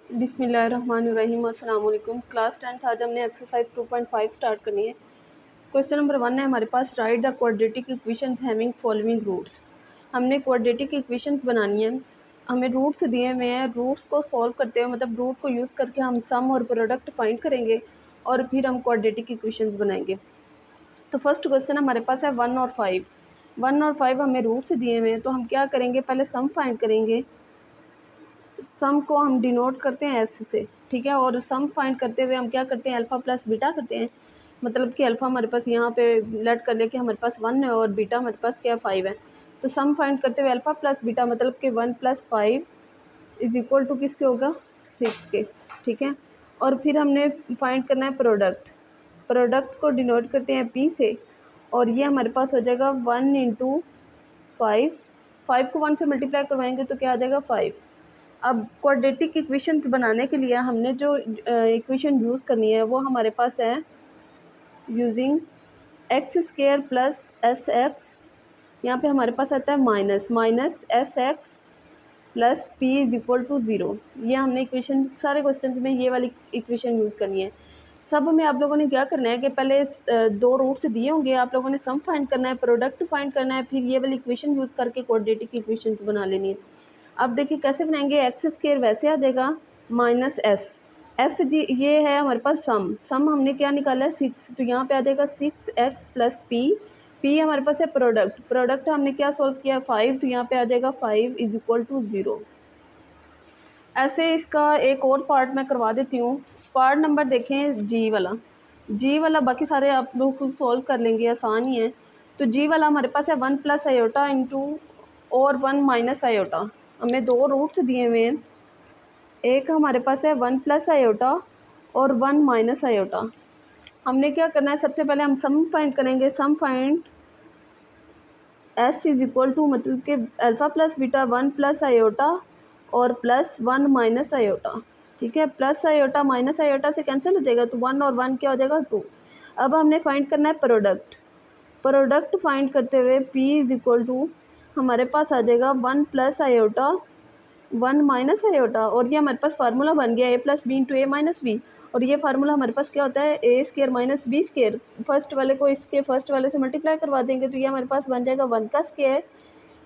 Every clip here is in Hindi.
बिस्मिल्लाहिर्रहमानिर्रहीम। अस्सलाम वालेकुम। क्लास 10th आज हमने एक्सरसाइज 2.5 स्टार्ट करनी है। क्वेश्चन नंबर 1 है हमारे पास, right the quadratic equations having following roots. हमने क्वाड्रेटिक इक्वेशंस बनानी है, हमें रूट्स दिए हुए हैं। रूट्स को सॉल्व करते हुए मतलब रूट को यूज़ करके हम सम और प्रोडक्ट फाइंड करेंगे और फिर हम क्वाड्रेटिक इक्वेशंस बनाएंगे। तो फर्स्ट क्वेश्चन हमारे पास है 1 और 5। 1 और 5 हमें रूट्स दिए हुए हैं, तो हम क्या करेंगे, पहले सम फाइंड करेंगे। सम को हम डिनोट करते हैं एस से, ठीक है। और सम फाइंड करते हुए हम क्या करते हैं, अल्फ़ा प्लस बीटा करते हैं। मतलब कि अल्फ़ा हमारे पास यहाँ पे लेट कर ले कि हमारे पास 1 है और बीटा हमारे पास क्या 5 है। तो सम फाइंड करते हुए अल्फ़ा प्लस बीटा मतलब कि 1 + 5 इज़ इक्वल टू किसके होगा, 6 के, ठीक है। और फिर हमने फाइंड करना है प्रोडक्ट। प्रोडक्ट को डिनोट करते हैं पी से, और ये हमारे पास हो जाएगा 1 × 5। 5 को 1 से मल्टीप्लाई करवाएंगे तो क्या आ जाएगा, 5। अब क्वाड्रेटिक इक्वेशन बनाने के लिए हमने जो इक्वेशन यूज़ करनी है वो हमारे पास है यूजिंग x² + sx। यहाँ पे हमारे पास आता है माइनस sx + p = 0। ये हमने इक्वेशन सारे क्वेश्चन में ये वाली इक्वेशन यूज़ करनी है। सब में आप लोगों ने क्या करना है कि पहले दो रूट्स दिए होंगे, आप लोगों ने सम फाइंड करना है, प्रोडक्ट फाइंड करना है, फिर ये वाली इक्वेशन यूज़ करके क्वाड्रेटिक इक्वेशन बना लेनी है। अब देखिए कैसे बनाएंगे, x² वैसे आ जाएगा -s। एस जी ये है हमारे पास सम हमने क्या निकाला है 6, तो यहाँ पे आ जाएगा 6x + p हमारे पास है प्रोडक्ट हमने क्या सॉल्व किया 5, तो यहाँ पे आ जाएगा 5 = 0। ऐसे इसका एक और पार्ट मैं करवा देती हूँ। पार्ट नंबर देखें जी वाला बाकी सारे आप लोग खुद सॉल्व कर लेंगे, आसान ही है। तो जी वाला हमारे पास है 1 + आयोटा इंटू और 1 - आयोटा। हमें दो रूट्स दिए हुए हैं, एक हमारे पास है 1 + आयोटा और 1 - आयोटा। हमने क्या करना है, सबसे पहले हम सम फाइंड करेंगे। सम फाइंड s = मतलब कि अल्फ़ा प्लस बीटा 1 + आयोटा और +1 - आयोटा, ठीक है। प्लस आयोटा माइनस आयोटा से कैंसिल हो जाएगा, तो 1 और 1 क्या हो जाएगा, 2। अब हमने फाइंड करना है प्रोडक्ट फाइंड करते हुए p = हमारे पास आ जाएगा 1 + आयोटा 1 - आयोटा, और ये हमारे पास फार्मूला बन गया a + b × a - b। और ये फार्मूला हमारे पास क्या होता है, a² - b²। फर्स्ट वाले को इसके फर्स्ट वाले से मल्टीप्लाई करवा देंगे तो ये हमारे पास बन जाएगा 1 का square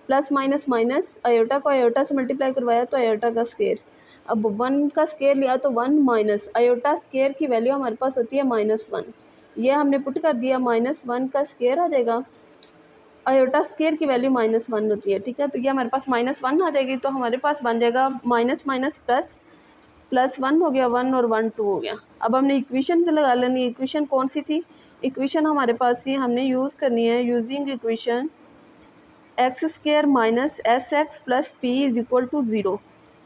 plus minus minus iota को आयोटा से मल्टीप्लाई करवाया तो आयोटा का स्क्वायर। अब 1 का स्क्वायर लिया तो 1 माइनस आयोटा स्क्वायर की वैल्यू हमारे पास होती है -1। ये हमने पुट कर दिया, -1 का स्क्वायर आ जाएगा, आयोटा स्क्वायर की वैल्यू -1 होती है, ठीक है। तो ये हमारे पास -1 आ जाएगी, तो हमारे पास बन जाएगा माइनस माइनस प्लस, +1 हो गया, 1 और 1 2 हो गया। अब हमने इक्वेशन से लगा लेनी। इक्वेशन कौन सी थी, इक्वेशन हमारे पास ये हमने यूज़ करनी है using equation x² - sx + p = 0,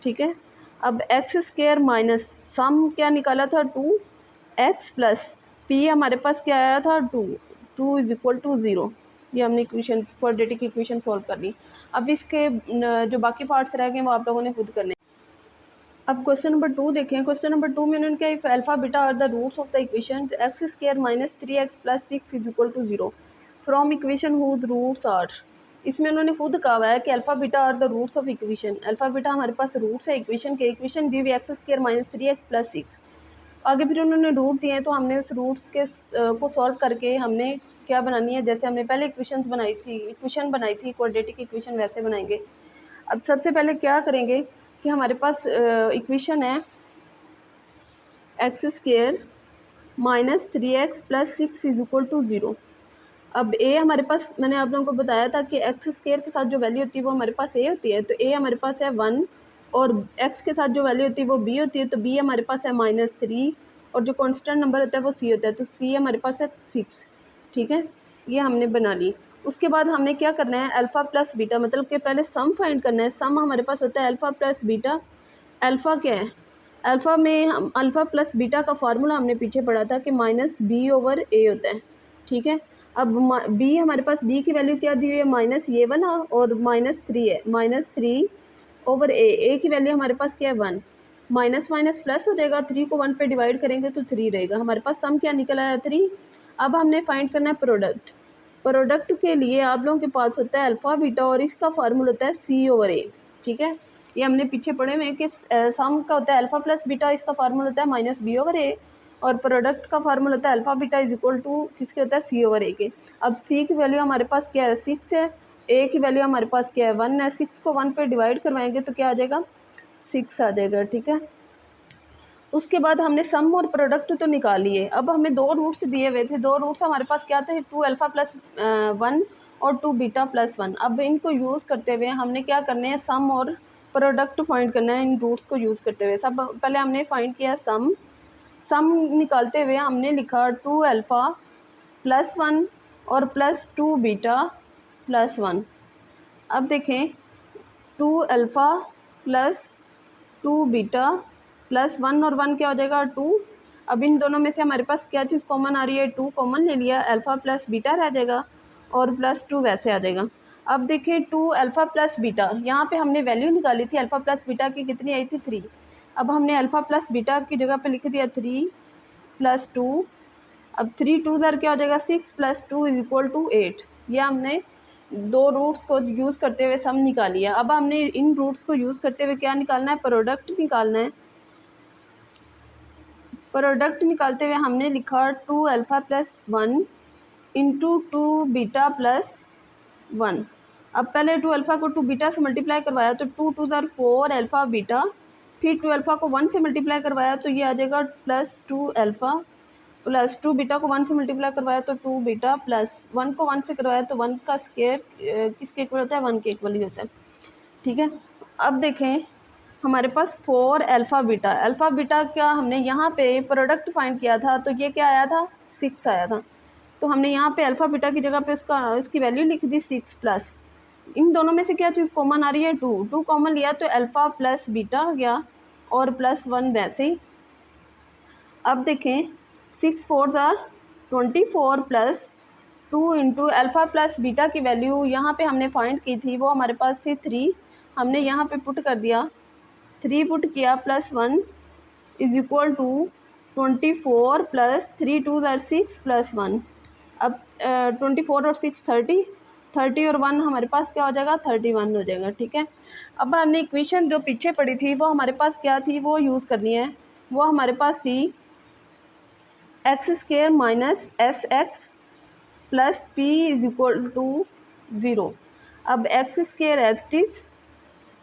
ठीक है। अब x² माइनस सम क्या निकाला था 2x + p हमारे पास क्या आया था 2 = 0। ये हमने इक्वेशन क्वाड्रेटिक इक्वेशन सॉल्व कर ली। अब इसके जो बाकी पार्ट्स रह गए वो आप लोगों ने खुद करने। अब क्वेश्चन नंबर 2 देखें। क्वेश्चन नंबर 2 में उन्होंने क्या, if alpha beta are the roots of the equation x² - 3x + 6 = 0 from equation whose roots are. इसमें उन्होंने खुद कहा हुआ है कि alpha beta are the roots of equation. Alpha beta हमारे पास रूट्स है इक्वेशन के। इक्वेशन दी हुई x² - 3x + 6। आगे फिर उन्होंने रूट दिए हैं, तो हमने उस रूट के को सॉल्व करके हमने क्या बनानी है, जैसे हमने पहले इक्वेशन बनाई थी क्वाड्रेटिक इक्वेशन, वैसे बनाएंगे। अब सबसे पहले क्या करेंगे कि हमारे पास इक्वेशन है x² - 3x + 6 = 0। अब a हमारे पास, मैंने आप लोगों को बताया था कि x² के साथ जो वैल्यू होती है वो हमारे पास a होती है, तो a हमारे पास है 1, और x के साथ जो वैल्यू होती है वो b होती है, तो b हमारे पास है -3, और जो कांस्टेंट नंबर होता है वो c होता है, तो c हमारे पास है 6, ठीक है। ये हमने बना ली। उसके बाद हमने क्या करना है, अल्फ़ा प्लस बीटा, मतलब कि पहले सम फाइंड करना है। सम हमारे पास होता है अल्फ़ा प्लस बीटा। अल्फ़ा क्या है, अल्फ़ा में हम अल्फ़ा प्लस बीटा का फार्मूला हमने पीछे पढ़ा था कि -b/a होता है, ठीक है। अब b हमारे पास, b की वैल्यू क्या दी हुई है, माइनस ये वाला, और -3 है, -3/a की वैल्यू हमारे पास क्या है 1। माइनस माइनस प्लस हो जाएगा, 3 को 1 पे डिवाइड करेंगे तो 3 रहेगा। हमारे पास सम क्या निकल आया 3। अब हमने फाइंड करना है प्रोडक्ट के लिए आप लोगों के पास होता है अल्फ़ा बीटा, और इसका फार्मूला होता है c/a, ठीक है। ये हमने पीछे पढ़े हुए कि सम का होता है अल्फ़ा प्लस बीटा, इसका फार्मूला होता है माइनस बी ओवर ए, और प्रोडक्ट का फार्मूला होता है alpha beta is equal to किसके होता है सी ओवर ए के। अब सी की वैल्यू हमारे पास क्या है 6 है, ए की वैल्यू हमारे पास क्या है 1 है। 6 को 1 पे डिवाइड करवाएंगे तो क्या आ जाएगा 6 आ जाएगा, ठीक है। उसके बाद हमने सम और प्रोडक्ट तो निकाल लिए। अब हमें दो रूट्स दिए हुए थे, दो रूट्स हमारे पास क्या थे 2 अल्फ़ा प्लस 1 और 2 बीटा प्लस 1। अब इनको यूज़ करते हुए हमने क्या करने हैं सम और प्रोडक्ट फाइंड करना है इन रूट्स को यूज़ करते हुए। सब पहले हमने फाइंड किया सम निकालते हुए हमने लिखा 2 अल्फ़ा प्लस 1 और प्लस 2 बीटा प्लस 1। अब देखें 2 अल्फ़ा प्लस 2 बीटा प्लस 1 और 1 क्या हो जाएगा 2। अब इन दोनों में से हमारे पास क्या चीज़ कॉमन आ रही है 2 कॉमन ले लिया, अल्फ़ा प्लस बीटा रह जाएगा और प्लस 2 वैसे आ जाएगा। अब देखिए 2 अल्फ़ा प्लस बीटा, यहाँ पे हमने वैल्यू निकाली थी अल्फ़ा प्लस बीटा की, कितनी आई थी 3। अब हमने अल्फ़ा प्लस बीटा की जगह पे लिख दिया 3 प्लस 2। अब 3 2 दर क्या हो जाएगा 6 प्लस 2 इज इक्वल टू 8। ये हमने दो रूट्स को यूज़ करते हुए सम निकाली है। अब हमने इन रूट्स को यूज़ करते हुए क्या निकालना है प्रोडक्ट निकालना है। प्रोडक्ट निकालते हुए हमने लिखा 2 alpha plus 1 into 2 beta plus 1। अब पहले 2 अल्फ़ा को 2 बीटा से मल्टीप्लाई करवाया तो 2 2 दर 4 अल्फ़ा बीटा, फिर 2 अल्फ़ा को 1 से मल्टीप्लाई करवाया तो ये आ जाएगा प्लस 2 अल्फ़ा, प्लस 2 बीटा को 1 से मल्टीप्लाई करवाया तो 2 बीटा, प्लस 1 को 1 से करवाया तो 1 का स्क्वायर किसके इक्वल होता है 1 के इक्वल ही होता है, ठीक है। अब देखें हमारे पास 4 अल्फ़ा बीटा क्या हमने यहाँ पे प्रोडक्ट फाइंड किया था तो ये क्या आया था 6 आया था। तो हमने यहाँ पे अल्फ़ा बीटा की जगह पे इसकी वैल्यू लिख दी 6 प्लस, इन दोनों में से क्या चीज़ कॉमन आ रही है 2 कॉमन लिया तो अल्फ़ा प्लस बीटा आ गया और प्लस 1 वैसे ही। अब देखें 6 4 ज़ार 24 plus 2 into alpha plus beta की वैल्यू यहाँ पे हमने फाइंड की थी वो हमारे पास थी 3, हमने यहाँ पे पुट कर दिया 3 पुट किया plus 1 is equal to 24 plus 3 2 ज़ार 6 प्लस 1। अब 24 और 6 30 और 1 हमारे पास क्या हो जाएगा 31 हो जाएगा, ठीक है। अब हमने इक्वेशन जो पीछे पड़ी थी वो हमारे पास क्या थी वो यूज़ करनी है। वो हमारे पास थी x square minus s x plus p is equal to 0। अब x square as it is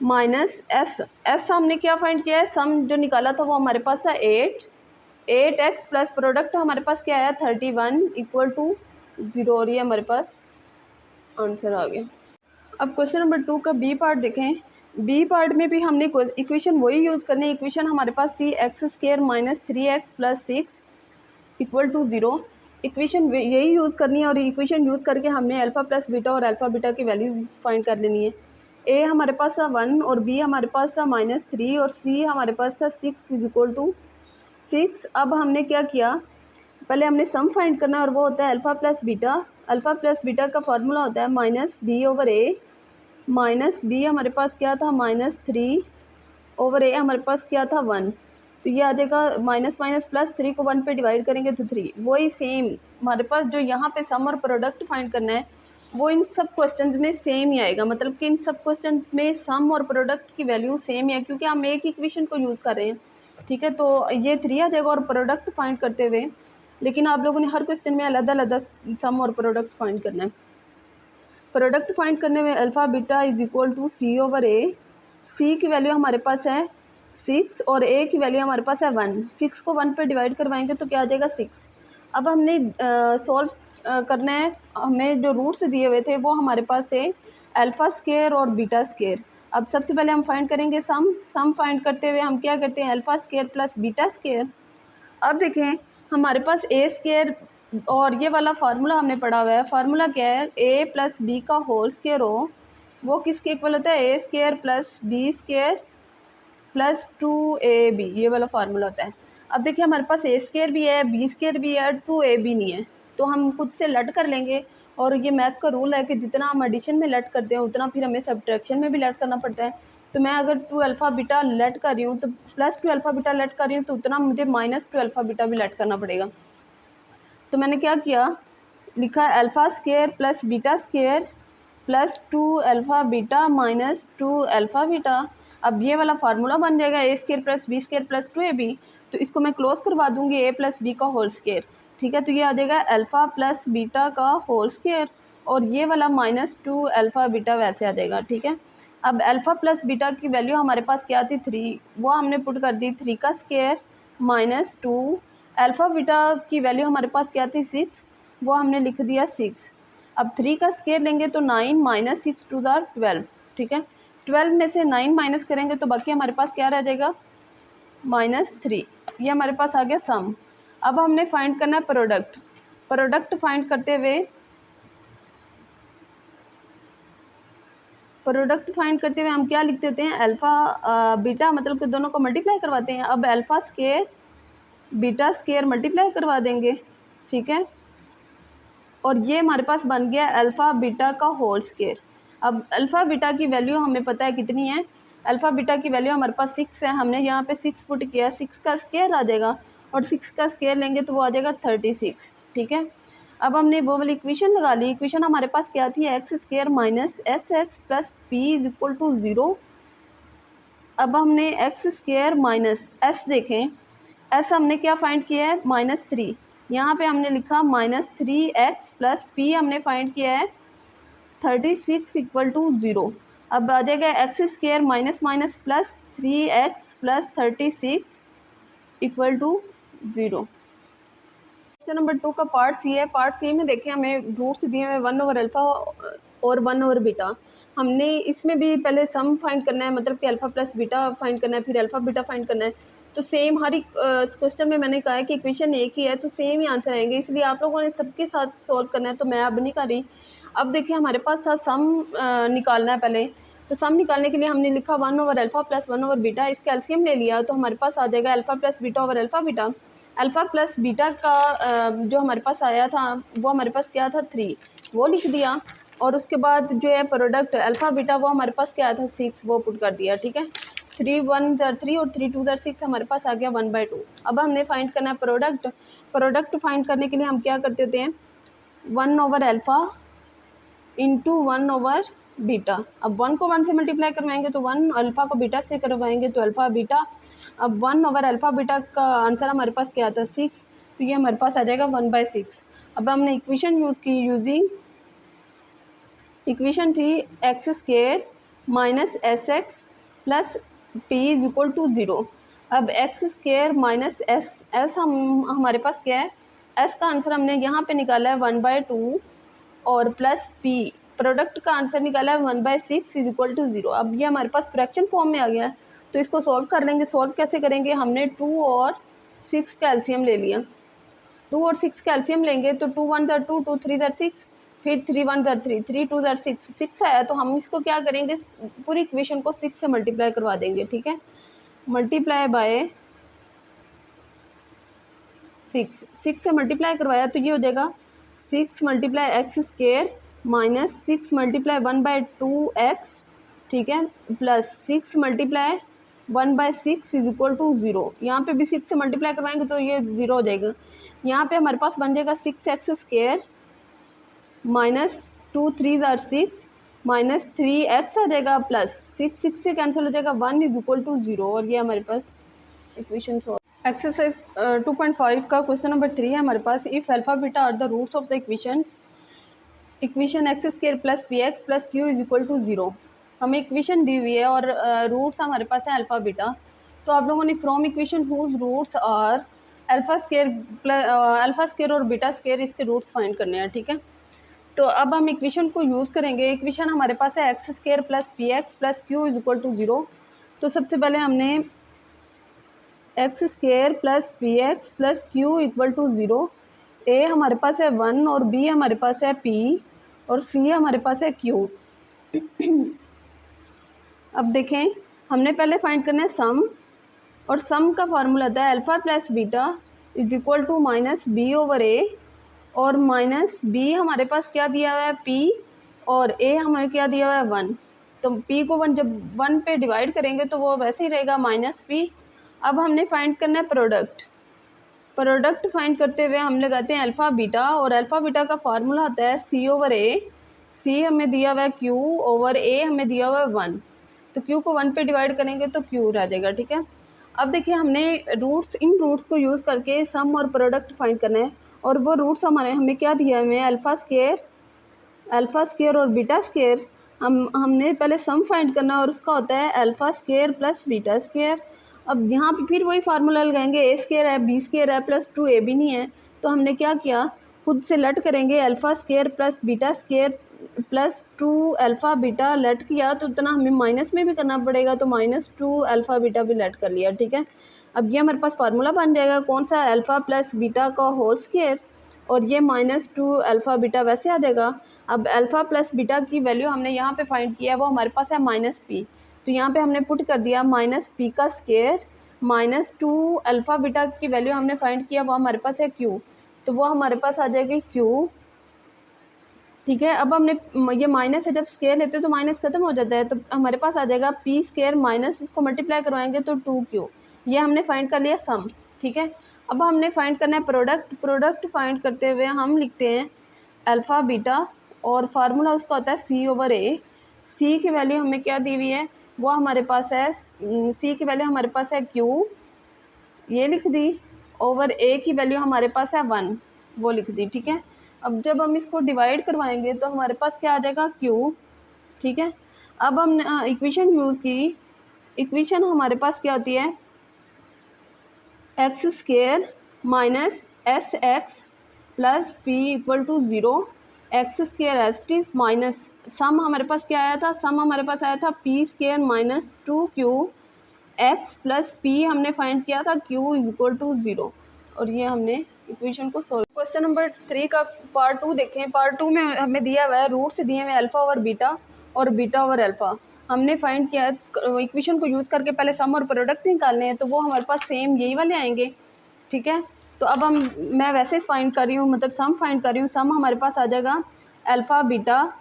minus s हमने क्या फाइंड किया है सम जो निकाला था वो हमारे पास था 8x प्लस प्रोडक्ट हमारे पास क्या आया 31 इक्वल टू 0 और ये हमारे पास आंसर आ गया। अब क्वेश्चन नंबर 2 का बी पार्ट देखें। बी पार्ट में भी हमने इक्वेशन वही यूज़ करनी है। इक्वेशन हमारे पास थी x square minus 3x plus 6 equal to 0। Equation यही यूज़ करनी है और इक्वेशन यूज़ करके हमने अल्फ़ा प्लस बीटा और अल्फ़ा बीटा की वैल्यूज फाइंड कर लेनी है। ए हमारे पास था 1 और बी हमारे पास था -3 और सी हमारे पास था 6 इज इक्वल टू 6। अब हमने क्या किया पहले हमने सम फाइंड करना है और वो होता है alpha plus beta. Alpha plus beta का फार्मूला होता है माइनस बी ओवर ए, माइनस बी हमारे पास क्या था -3 ओवर ए हमारे पास क्या था 1। तो ये आ जाएगा माइनस माइनस प्लस 3 को 1 पे डिवाइड करेंगे तो 3। वही सेम हमारे पास जो यहाँ पे सम और प्रोडक्ट फाइंड करना है वो इन सब क्वेश्चंस में सेम ही आएगा। मतलब कि इन सब क्वेश्चंस में सम और प्रोडक्ट की वैल्यू सेम ही है क्योंकि हम एक इक्वेशन को यूज़ कर रहे हैं, ठीक है। तो ये 3 आ जाएगा और प्रोडक्ट फाइंड करते हुए, लेकिन आप लोगों ने हर क्वेश्चन में अलग अलग सम और प्रोडक्ट फाइंड करना है। प्रोडक्ट फाइंड करने में alpha beta is equal to C over A. C की वैल्यू हमारे पास है 6 और ए की वैल्यू हमारे पास है 1। 6 को 1 पे डिवाइड करवाएंगे तो क्या आ जाएगा 6। अब हमने सॉल्व करना है। हमें जो रूट्स दिए हुए थे वो हमारे पास थे अल्फ़ा स्क्वायर और बीटा स्क्वायर। अब सबसे पहले हम फाइंड करेंगे सम फाइंड करते हुए हम क्या करते हैं alpha square plus beta square. अब देखें हमारे पास ए स्क्वायर और ये वाला फार्मूला हमने पढ़ा हुआ है। फार्मूला क्या है ए प्लस बी का होल स्क्वायर हो वो किसके इक्वल होता है A square plus B square plus 2ab, ये वाला फार्मूला होता है। अब देखिए हमारे पास ए स्क्वायर भी है बी स्क्वायर भी है 2ab नहीं है तो हम खुद से लट कर लेंगे। और ये मैथ का रूल है कि जितना हम एडिशन में लट करते हैं उतना फिर हमें सब्ट्रैक्शन में भी लट करना पड़ता है। तो मैं अगर 2 अल्फ़ा बीटा लट कर रही हूँ तो प्लस 2 अल्फ़ा बीटा लट कर रही हूँ तो उतना मुझे -2 अल्फ़ा बीटा भी लट करना पड़ेगा। तो मैंने क्या किया लिखा alpha square plus beta square plus 2 alpha beta minus 2 alpha beta. अब ये वाला फार्मूला बन जाएगा a square plus b square plus 2ab। तो इसको मैं क्लोज करवा दूंगी ए प्लस बी का होल स्केयर, ठीक है। तो ये आ जाएगा अल्फ़ा प्लस बीटा का होल स्केयर, और ये वाला -2 अल्फ़ा बीटा वैसे आ जाएगा, ठीक है। अब अल्फ़ा प्लस बीटा की वैल्यू हमारे पास क्या थी 3, वो हमने पुट कर दी 3 का स्केयर -2। अल्फ़ा बीटा की वैल्यू हमारे पास क्या थी 6, वो हमने लिख दिया 6। अब 3 का स्केयर लेंगे तो 9 - 6 टू द 12, ठीक है। 12 में से 9 माइनस करेंगे तो बाकी हमारे पास क्या रह जाएगा -3। ये हमारे पास आ गया सम। अब हमने फाइंड करना है प्रोडक्ट। प्रोडक्ट फाइंड करते हुए हम क्या लिखते होते हैं, अल्फ़ा बीटा मतलब कि दोनों को मल्टीप्लाई करवाते हैं। अब alpha square beta square multiply करवा देंगे, ठीक है। और ये हमारे पास बन गया अल्फ़ा बीटा का होल स्केयर। अब अल्फ़ा बीटा की वैल्यू हमें पता है कितनी है, अल्फ़ा बीटा की वैल्यू हमारे पास 6 है। हमने यहाँ पे 6 पुट किया, 6 का स्केयर आ जाएगा, और 6 का स्केयर लेंगे तो वो आ जाएगा 36, ठीक है। अब हमने वो वाली इक्वेशन लगा ली। इक्वेशन हमारे पास क्या थी, x square minus s x plus p is equal to 0। अब हमने एक्स स्केयर माइनस एस देखें, एस हमने क्या फाइंड किया है -3, यहाँ पे हमने लिखा -3x प्लस पी हमने फाइंड किया है 36 इक्वल टू 0। अब आ जाएगा x square minus minus plus 3x plus 36 equal to 0। Question number 2 का पार्ट सी है। पार्ट सी में देखें हमें रूट्स दिए हुए 1/अल्फ़ा और 1/बीटा। हमने इसमें भी पहले सम फाइंड करना है, मतलब कि अल्फ़ा प्लस बीटा फाइंड करना है, फिर अल्फ़ा बीटा फाइंड करना है। तो सेम हर एक क्वेश्चन में मैंने कहा है कि इक्वेशन एक ही है तो सेम ही आंसर आएंगे, इसलिए आप लोगों ने सबके साथ सॉल्व करना है, तो मैं अब नहीं कर रही। अब देखिए हमारे पास था सम निकालना है पहले। तो सम निकालने के लिए हमने लिखा 1/अल्फ़ा प्लस 1/बीटा, इसका एलसीएम ले लिया तो हमारे पास आ जाएगा alpha plus beta over alpha beta. Alpha plus beta का जो हमारे पास आया था वो हमारे पास क्या था 3, वो लिख दिया। और उसके बाद जो है प्रोडक्ट अल्फ़ा बीटा वो हमारे पास क्या था 6, वो पुट कर दिया, ठीक है। 3 1 3 और 3 2 6 हमारे पास आ गया 1/2। अब हमने फाइंड करना है प्रोडक्ट। प्रोडक्ट फाइंड करने के लिए हम क्या करते होते हैं, 1/अल्फ़ा इंटू 1/बीटा। अब 1 को 1 से मल्टीप्लाई करवाएंगे तो 1, अल्फ़ा को बीटा से करवाएंगे तो अल्फ़ा बीटा। अब 1/अल्फ़ा बीटा का आंसर हमारे पास क्या था 6, तो ये हमारे पास आ जाएगा 1/6। अब हमने इक्वेशन यूज़ की, यूजिंग इक्वेशन थी x square minus s x plus p is equal to 0। अब एक्स स्केयर माइनस एस हमारे पास क्या है, एस का आंसर हमने यहाँ पे निकाला है 1/2 और प्लस पी प्रोडक्ट का आंसर निकाला है 1/6 इज इक्वल टू 0। अब ये हमारे पास फ्रैक्शन फॉर्म में आ गया है, तो इसको सॉल्व कर लेंगे। सॉल्व कैसे करेंगे, हमने 2 और 6 का एलसीएम ले लिया। 2 और 6 का एलसीएम लेंगे तो 2 1 2 2 3 6, फिर 3 1 3 3 2 6 6 आया। तो हम इसको क्या करेंगे, पूरी इक्वेशन को 6 से मल्टीप्लाई करवा देंगे, ठीक है। मल्टीप्लाई बाय 6 से मल्टीप्लाई करवाया तो ये हो जाएगा 6 multiply x square minus 6 multiply 1/2 x, ठीक है, plus 6 multiply 1/6 is equal to 0। यहाँ पे भी 6 से मल्टीप्लाई करवाएंगे तो ये 0 हो जाएगा। यहाँ पे हमारे पास बन जाएगा 6x square minus 2 3 6 minus 3x आ जाएगा, प्लस 6 से कैंसिल हो जाएगा, 1 इज इक्वल टू 0। और ये हमारे पास इक्वेशन सॉल्व। एक्सरसाइज 2.5 का क्वेश्चन नंबर 3 है हमारे पास। If alpha beta are the roots of the equation x square plus p x plus q is equal to 0। हमें इक्वेशन दी हुई है और रूट्स हमारे पास है अल्फ़ा बीटा। तो आप लोगों ने from equation whose roots are alpha square और बीटा स्केयर, इसके रूट्स फाइंड करने हैं, ठीक है। तो अब हम इक्वेशन को यूज़ करेंगे। इक्वेशन हमारे पास है x square plus p x plus q is equal to 0। तो सबसे पहले हमने x square plus p x plus q equal to 0, ए हमारे पास है 1 और बी हमारे पास है पी और सी हमारे पास है क्यू। अब देखें हमने पहले फाइंड करना है सम, और सम का फार्मूला था alpha plus beta is equal to minus b over a, और माइनस बी हमारे पास क्या दिया हुआ है पी, और ए हमें क्या दिया हुआ है 1। तो पी को 1 जब 1 पे डिवाइड करेंगे तो वो वैसे ही रहेगा माइनस पी। अब हमने फाइंड करना है प्रोडक्ट। प्रोडक्ट फाइंड करते हुए हम लगाते हैं अल्फ़ा बीटा, और अल्फ़ा बीटा का फार्मूला होता है सी ओवर ए। सी हमें दिया हुआ है क्यू, ओवर ए हमें दिया हुआ है 1। तो क्यू को 1 पे डिवाइड करेंगे तो क्यू रह जाएगा, ठीक है। अब देखिए हमने इन रूट्स को यूज़ करके सम और प्रोडक्ट फाइंड करना है, और वो रूट्स हमें क्या दिया है, हमें अल्फ़ा स्क्वायर और बीटा स्क्वायर। हमने पहले सम फाइंड करना है और उसका होता है alpha square plus beta square. अब यहाँ पे फिर वही फार्मूला लगाएंगे, ए स्क्वायर है बी स्क्वायर है प्लस 2ab नहीं है, तो हमने क्या किया, खुद से लेट करेंगे, alpha square plus beta square plus 2 alpha beta let किया, तो उतना हमें माइनस में भी करना पड़ेगा, तो -2 अल्फ़ा बीटा भी लेट कर लिया, ठीक है। अब ये हमारे पास फार्मूला बन जाएगा, कौन सा, अल्फ़ा प्लस बीटा का होल स्क्वायर, और ये -2 अल्फ़ा बीटा वैसे आ जाएगा। अब अल्फ़ा प्लस बीटा की वैल्यू हमने यहाँ पे फाइंड किया है, वो हमारे पास है -p, तो यहाँ पे हमने पुट कर दिया -p का स्क्वायर -2 अल्फ़ा बीटा की वैल्यू हमने फाइंड किया, वो हमारे पास है q, तो वो हमारे पास आ जाएगी q, ठीक है। अब हमने ये माइनस है, जब स्क्वायर लेते हैं तो माइनस खत्म हो जाता है, तो हमारे पास आ जाएगा p स्क्वायर माइनस इसको मल्टीप्लाई करवाएंगे तो 2q, ये हमने फाइंड कर लिया सम, ठीक है। अब हमने फाइंड करना है प्रोडक्ट फाइंड करते हुए हम लिखते हैं अल्फ़ा बीटा, और फार्मूला उसका होता है c/a। c की वैल्यू हमें क्या दी हुई है, वो हमारे पास है, c की वैल्यू हमारे पास है q, ये लिख दी, ओवर a की वैल्यू हमारे पास है 1, वो लिख दी, ठीक है। अब जब हम इसको डिवाइड करवाएंगे तो हमारे पास क्या आ जाएगा q, ठीक है। अब हमने इक्वेशन यूज़ की, इक्वेशन हमारे पास क्या होती है, x square minus s x plus p equal to 0, x square s t minus sum हमारे पास क्या आया था, सम हमारे पास आया था P square minus 2q x plus P हमने फाइंड किया था q इज इक्वल टू 0, और ये हमने इक्वेशन को सॉल्व। क्वेश्चन नंबर 3 का पार्ट 2 देखें। पार्ट 2 में हमें दिया हुआ है रूट्स दिए हुए अल्फ़ा ओवर बीटा और बीटा ओवर अल्फ़ा। हमने फाइंड किया इक्वेशन को यूज़ करके पहले सम और प्रोडक्ट निकालने हैं, तो वो हमारे पास सेम यही वाले आएंगे, ठीक है। तो अब मैं वैसे फाइंड कर रही हूँ, मतलब सम फाइंड कर रही हूँ, सम हमारे पास आ जाएगा alpha beta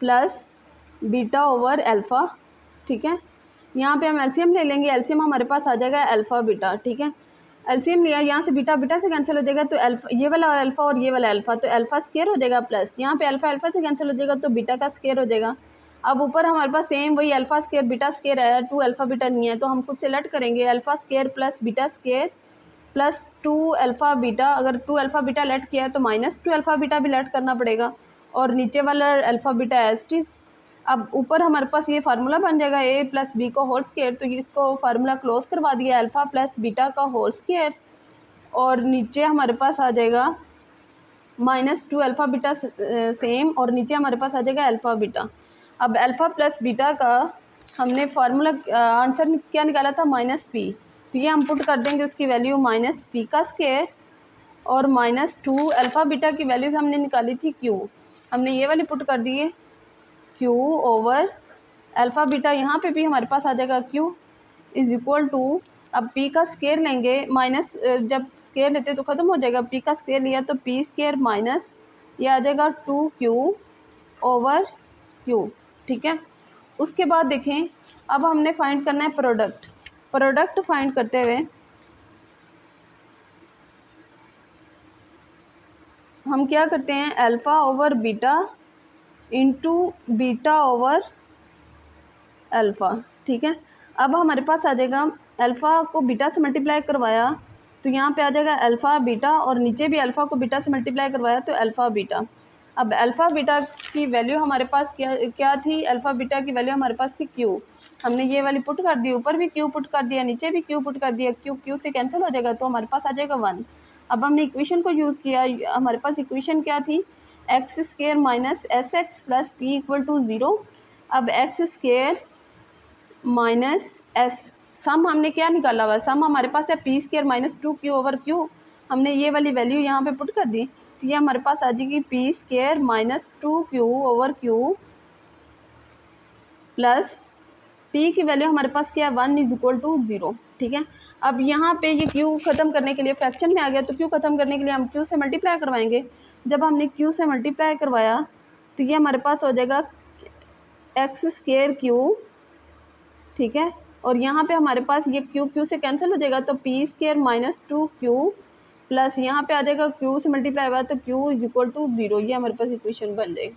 plus beta over alpha, ठीक है। यहाँ पे हम एलसीएम ले लेंगे, एलसीएम हमारे पास आ जाएगा अल्फ़ा बीटा, ठीक है। एलसीएम लिया, यहाँ से बीटा बीटा से कैंसिल हो जाएगा, तो अल्फ़ा, ये वाला अल्फ़ा और ये वाला अल्फ़ा, तो अल्फ़ा स्क्वायर हो जाएगा, प्लस यहाँ पे अल्फ़ा अल्फ़ा से कैंसिल हो जाएगा, तो बीटा का स्क्वायर हो जाएगा। अब ऊपर हमारे पास सेम वही अल्फ़ा स्क्वायर बीटा स्क्वायर है, 2 अल्फ़ा बीटा नहीं है, तो हम खुद सेलेक्ट करेंगे alpha square plus beta square plus 2 alpha beta. अगर 2 अल्फ़ा बीटा लेट किया है तो -2 अल्फ़ा बीटा भी लेट करना पड़ेगा, और नीचे वाला alpha beta as it is. अब ऊपर हमारे पास ये फार्मूला बन जाएगा a प्लस बी का होल स्क्वायर, तो इसको फार्मूला क्लोज करवा दिया, अल्फ़ा प्लस बीटा का होल स्क्वायर, और नीचे हमारे पास आ जाएगा -2 अल्फ़ा बीटा सेम, और नीचे हमारे पास आ जाएगा अल्फ़ा बीटा। अब अल्फ़ा प्लस बीटा का हमने फार्मूला आंसर क्या निकाला था, -p, तो ये हम पुट कर देंगे उसकी वैल्यू -p का स्क्वायर, और -2 अल्फ़ा बीटा की वैल्यूज़ हमने निकाली थी q, हमने ये वाली पुट कर दी है q ओवर अल्फ़ा बीटा, यहाँ पे भी हमारे पास आ जाएगा q इज़ इक्वल टू, अब p का स्क्वायर लेंगे, माइनस जब स्क्वायर लेते तो ख़त्म हो जाएगा, p का स्क्वायर लिया तो p स्क्वायर माइनस ये आ जाएगा 2q ओवर q, ठीक है। उसके बाद देखें, अब हमने फाइंड करना है प्रोडक्ट फाइंड करते हुए हम क्या करते हैं, alpha over beta into beta over alpha, ठीक है। अब हमारे पास आ जाएगा, अल्फ़ा को बीटा से मल्टीप्लाई करवाया तो यहाँ पे आ जाएगा अल्फ़ा बीटा, और नीचे भी अल्फ़ा को बीटा से मल्टीप्लाई करवाया तो अल्फ़ा बीटा। अब अल्फ़ा बीटा की वैल्यू हमारे पास क्या थी, अल्फ़ा बीटा की वैल्यू हमारे पास थी q, हमने ये वाली पुट कर दी, ऊपर भी q पुट कर दिया, नीचे भी q पुट कर दिया, q से कैंसिल हो जाएगा, तो हमारे पास आ जाएगा 1। अब हमने इक्वेशन को यूज़ किया, हमारे पास इक्वेशन क्या थी, x square minus s x plus p equal to 0। अब x square minus s, sum हमने क्या निकाला हुआ, सम हमारे पास है p square minus 2q over q, हमने ये वाली वैल्यू यहाँ पे पुट कर दी, तो ये हमारे पास आ जाएगी P square minus 2q over q plus p की वैल्यू हमारे पास क्या है, 1 इज इक्वल टू 0, ठीक है। अब यहाँ पे ये q ख़त्म करने के लिए फ्रैक्शन में आ गया, तो q ख़त्म करने के लिए हम q से मल्टीप्लाई करवाएंगे। जब हमने q से मल्टीप्लाई करवाया तो ये हमारे पास हो जाएगा एक्स स्क्वायर q, ठीक है, और यहाँ पे हमारे पास ये q से कैंसिल हो जाएगा, तो P square minus 2q plus यहाँ पे आ जाएगा q से मल्टीप्लाई हुआ तो q इज इक्वल टू 0, ये हमारे पास इक्वेशन बन जाएगी।